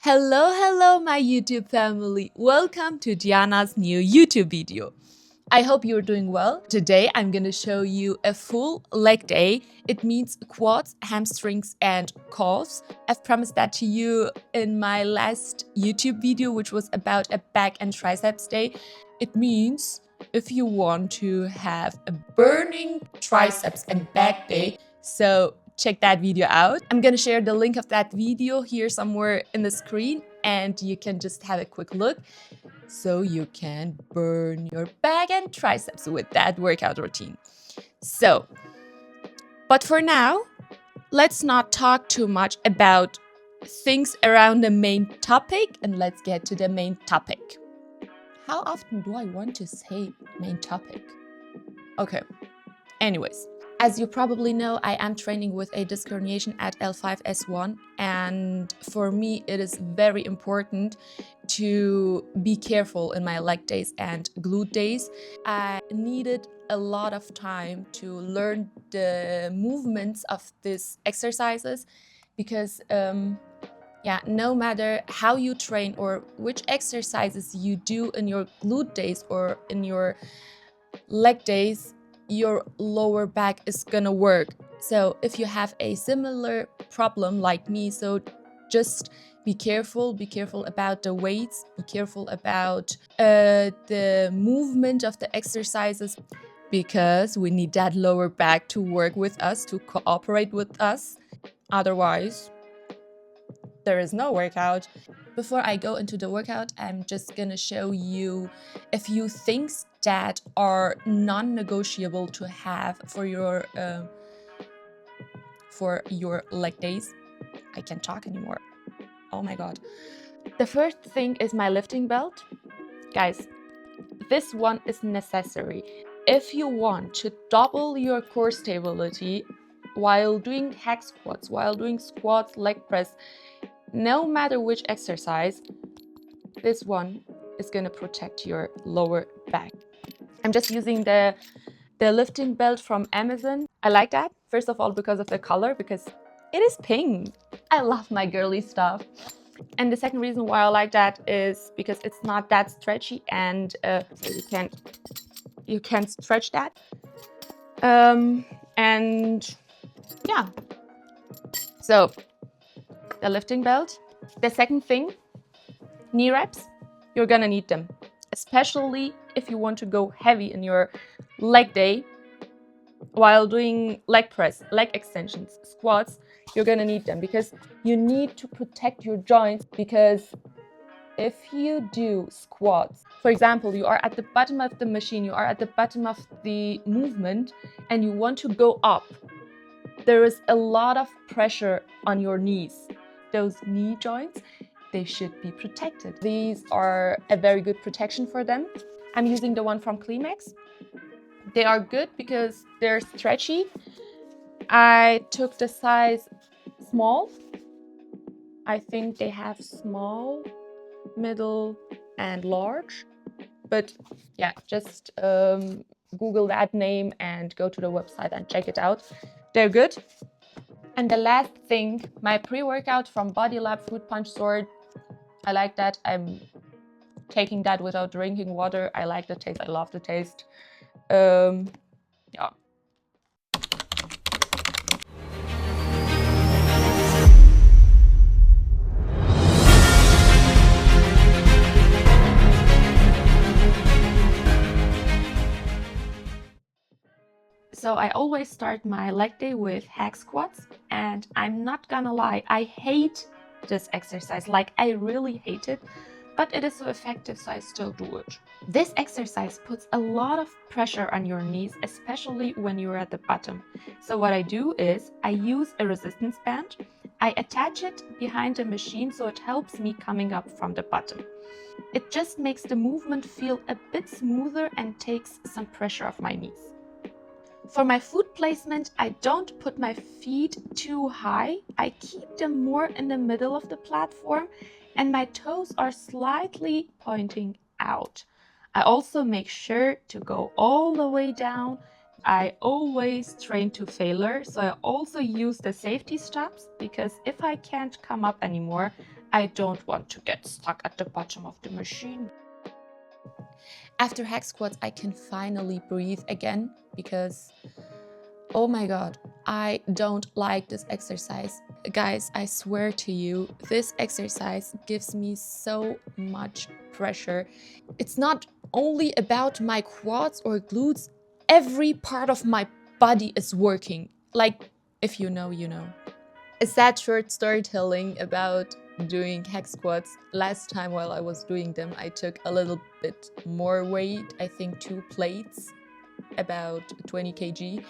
Hello, my YouTube family. Welcome to Diana's new YouTube video. I hope you're doing well. Today, I'm going to show you a full leg day. It means quads, hamstrings, and calves. I've promised that to you in my last YouTube video, which was about a back and triceps day. It means if you want to have a burning triceps and back day, so check that video out. I'm gonna share the link of that video here somewhere in the screen and you can just have a quick look so you can burn your back and triceps with that workout routine. But for now, let's not talk too much about things around the main topic and let's get to the main topic. How often do I want to say main topic? Okay, anyways. As you probably know, I am training with a disc herniation at L5-S1, and for me it is very important to be careful in my leg days and glute days. I needed a lot of time to learn the movements of these exercises because no matter how you train or which exercises you do in your glute days or in your leg days, your lower back is gonna work. So if you have a similar problem like me, so just be careful about the weights, be careful about the movement of the exercises, because we need that lower back to work with us, to cooperate with us. Otherwise, there is no workout. Before I go into the workout, I'm just gonna show you a few things that are non-negotiable to have for your leg days. I can't talk anymore. Oh my god. The first thing is my lifting belt. Guys, this one is necessary. If you want to double your core stability while doing hack squats, while doing squats, leg press, no matter which exercise, this one is going to protect your lower back. I'm just using the lifting belt from Amazon. I like that, first of all, because of the color, because it is pink. I love my girly stuff. And the second reason why I like that is because it's not that stretchy and so you can stretch that. And yeah, so the lifting belt. The second thing, knee wraps. You're gonna need them, especially if you want to go heavy in your leg day while doing leg press, leg extensions, squats. You're gonna need them because you need to protect your joints, because if you do squats, for example, you are at the bottom of the machine, you are at the bottom of the movement and you want to go up, there is a lot of pressure on your knees. Those knee joints, they should be protected. These are a very good protection for them. I'm using the one from Climax. They are good because they're stretchy. I took the size small. I think they have small, middle, and large. But yeah, just Google that name and go to the website and check it out. They're good. And the last thing, my pre-workout from Bodylab Fruit Punch Sword. I like that. I'm taking that without drinking water. I like the taste. I love the taste. Yeah. So I always start my leg day with hack squats, and I'm not gonna lie, I hate this exercise. Like, I really hate it, but it is so effective, so I still do it. This exercise puts a lot of pressure on your knees, especially when you're at the bottom. So what I do is I use a resistance band. I attach it behind the machine so it helps me coming up from the bottom. It just makes the movement feel a bit smoother and takes some pressure off my knees. For my foot placement, I don't put my feet too high. I keep them more in the middle of the platform and my toes are slightly pointing out. I also make sure to go all the way down. I always train to failure, so I also use the safety straps, because if I can't come up anymore, I don't want to get stuck at the bottom of the machine. After hack squats, I can finally breathe again because, oh my God, I don't like this exercise. Guys, I swear to you, this exercise gives me so much pressure. It's not only about my quads or glutes, every part of my body is working. Like, if you know, you know. A sad short storytelling about doing hack squats. Last time while I was doing them, I took a little bit more weight, I think 2 plates, about 20 kg,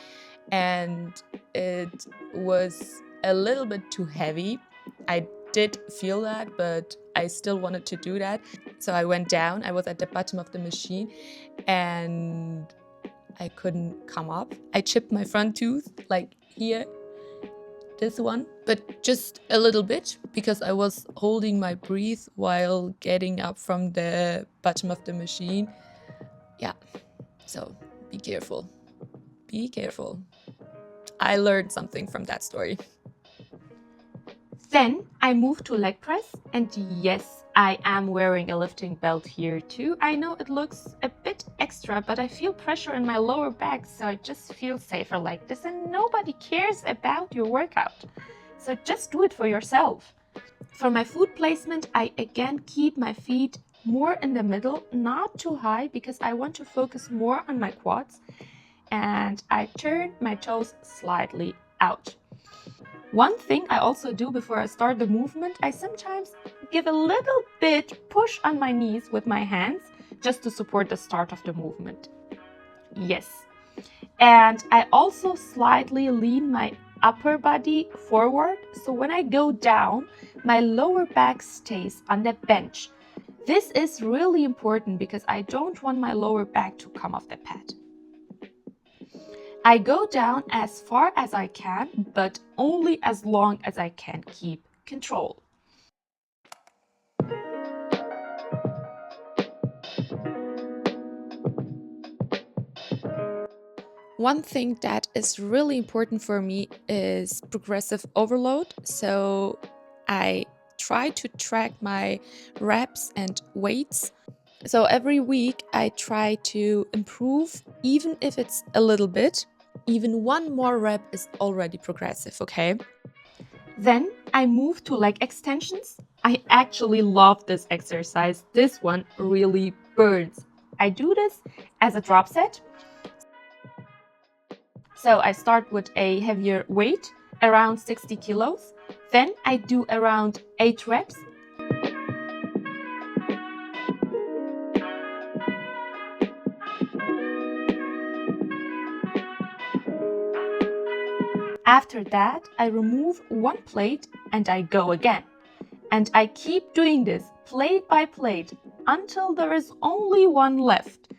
and it was a little bit too heavy. I did feel that, but I still wanted to do that. So I went down, I was at the bottom of the machine and I couldn't come up. I chipped my front tooth, like here, this one, but just a little bit because I was holding my breath while getting up from the bottom of the machine. Yeah, so be careful. Be careful. I learned something from that story. Then I moved to leg press, and yes, I am wearing a lifting belt here too. I know it looks a bit extra, but I feel pressure in my lower back, so I just feel safer like this, and nobody cares about your workout. So just do it for yourself. For my foot placement, I again keep my feet more in the middle, not too high, because I want to focus more on my quads, and I turn my toes slightly out. One thing I also do before I start the movement, I sometimes give a little bit push on my knees with my hands just to support the start of the movement. Yes. And I also slightly lean my upper body forward, so when I go down, my lower back stays on the bench. This is really important because I don't want my lower back to come off the pad. I go down as far as I can, but only as long as I can keep control. One thing that is really important for me is progressive overload. So I try to track my reps and weights. So every week I try to improve, even if it's a little bit. Even one more rep is already progressive, okay? Then I move to leg extensions. I actually love this exercise. This one really burns. I do this as a drop set. So I start with a heavier weight, around 60 kilos. Then I do around 8 reps. After that, I remove one plate and I go again. And I keep doing this plate by plate until there is only one left.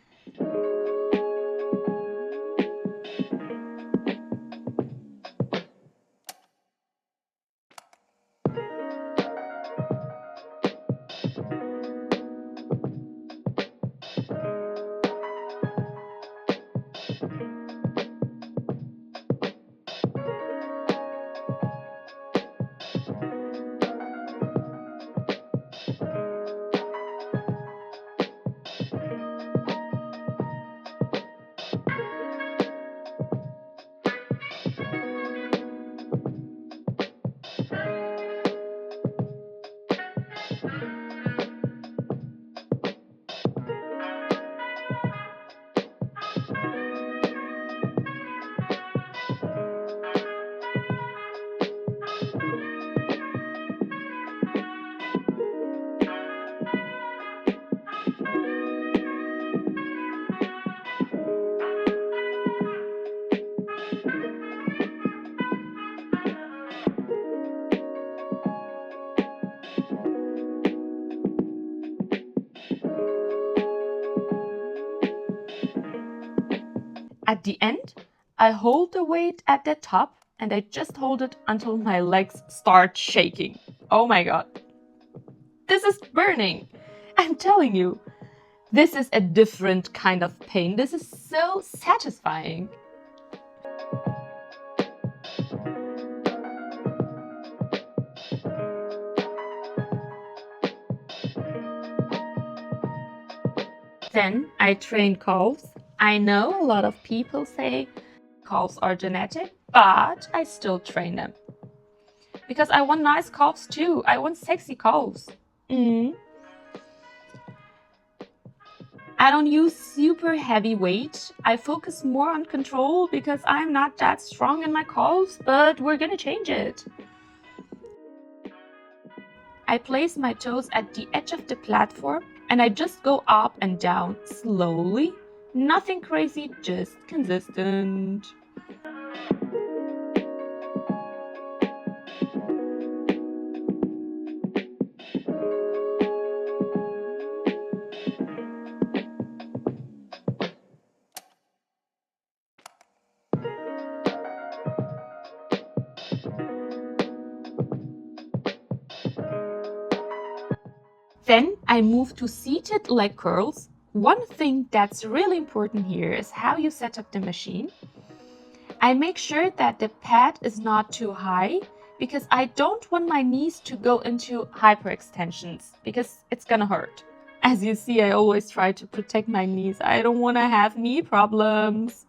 At the end, I hold the weight at the top and I just hold it until my legs start shaking. Oh my God. This is burning. I'm telling you, this is a different kind of pain. This is so satisfying. Then I train calves. I know a lot of people say calves are genetic, but I still train them. Because I want nice calves too. I want sexy calves. I don't use super heavy weight. I focus more on control because I'm not that strong in my calves, but we're gonna change it. I place my toes at the edge of the platform and I just go up and down slowly. Nothing crazy, just consistent. Then I move to seated leg curls. One thing that's really important here is how you set up the machine. I make sure that the pad is not too high because I don't want my knees to go into hyperextensions because it's gonna hurt. As you see, I always try to protect my knees. I don't want to have knee problems.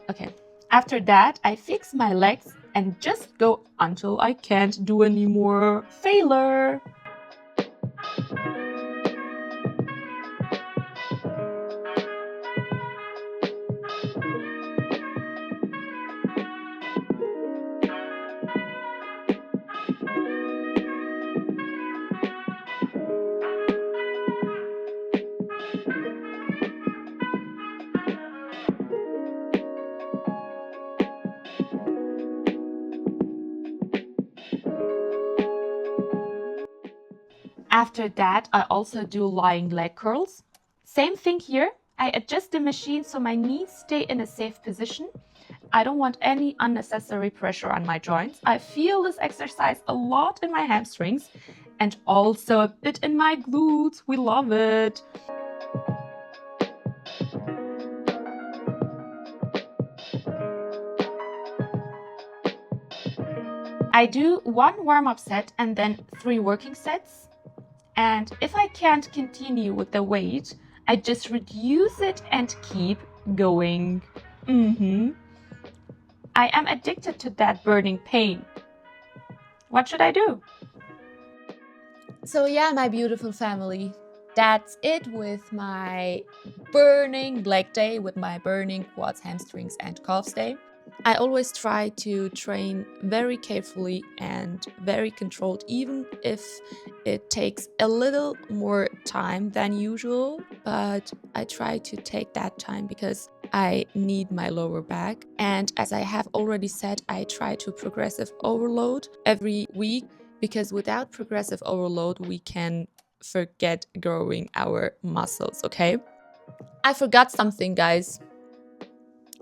Okay, after that, I fix my legs and just go until I can't do anymore. Failure. After that, I also do lying leg curls. Same thing here. I adjust the machine so my knees stay in a safe position. I don't want any unnecessary pressure on my joints. I feel this exercise a lot in my hamstrings and also a bit in my glutes. We love it. I do one warm-up set and then 3 working sets. And if I can't continue with the weight, I just reduce it and keep going. I am addicted to that burning pain. What should I do? So yeah, my beautiful family, that's it with my burning leg day, with my burning quads, hamstrings and calves day. I always try to train very carefully and very controlled, even if it takes a little more time than usual, but I try to take that time because I need my lower back. And as I have already said, I try to progressive overload every week because without progressive overload, we can forget growing our muscles, okay? I forgot something, guys.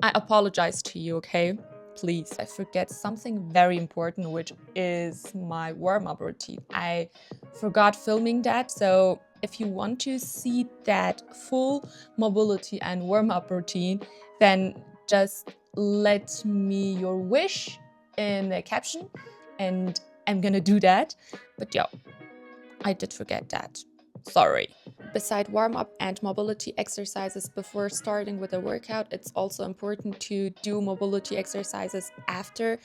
I apologize to you, okay? Please. I forget something very important, which is my warm-up routine. I forgot filming that, so if you want to see that full mobility and warm-up routine, then just let me your wish in the caption and I'm gonna do that. But yeah, I did forget that. Sorry. Beside warm-up and mobility exercises before starting with a workout, it's also important to do mobility exercises after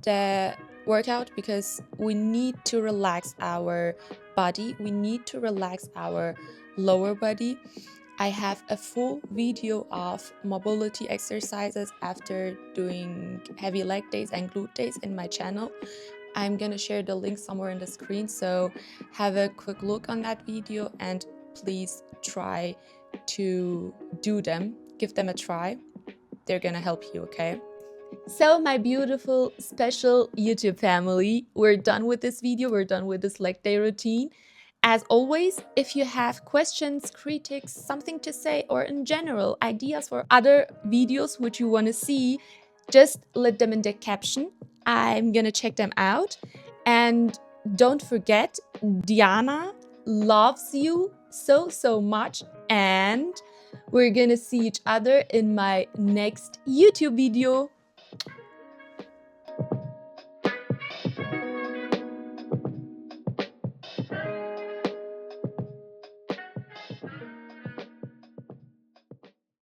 the workout because we need to relax our body. We need to relax our lower body. I have a full video of mobility exercises after doing heavy leg days and glute days in my channel. I'm gonna share the link somewhere in the screen, so have a quick look on that video and please try to do them. Give them a try. They're gonna help you, okay? So my beautiful special YouTube family, we're done with this video. We're done with this leg day routine. As always, if you have questions, critiques, something to say, or in general ideas for other videos which you want to see, just let them in the caption. I'm gonna check them out. And don't forget, Diana loves you so much, and we're gonna see each other in my next YouTube video.